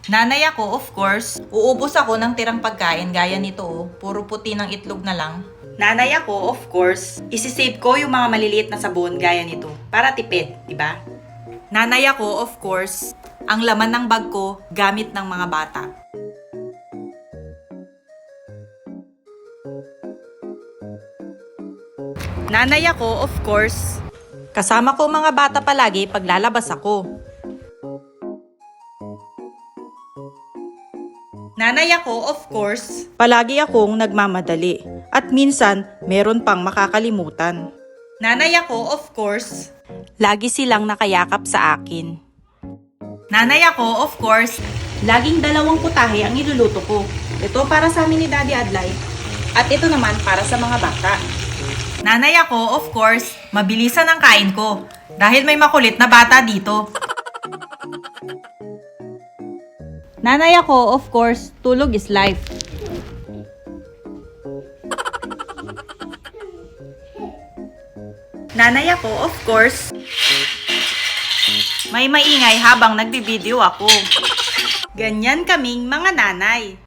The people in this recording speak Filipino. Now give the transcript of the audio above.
Nanay ako, of course. Uubos ako ng tirang pagkain gaya nito oh. Puro puti ng itlog na lang. Nanay ako, of course. Isisave ko yung mga maliliit na sabon gaya nito para tipid, di ba? Nanay ako, of course. Ang laman ng bag ko gamit ng mga bata. Nanay ako, of course. Kasama ko mga bata palagi pag lalabas ako. Nanay ako, of course. Palagi akong nagmamadali. At minsan, meron pang makakalimutan. Nanay ako, of course. Lagi silang nakayakap sa akin. Nanay ako, of course. Laging 2 putahe ang iluluto ko. Ito para sa amin ni Daddy Adlay. At ito naman para sa mga bata. Nanay ako, of course, mabilisan ang kain ko. Dahil may makulit na bata dito. Nanay ako, of course, tulog is life. Nanay ako, of course. May maingay habang nagbibideo ako. Ganyan kaming mga nanay.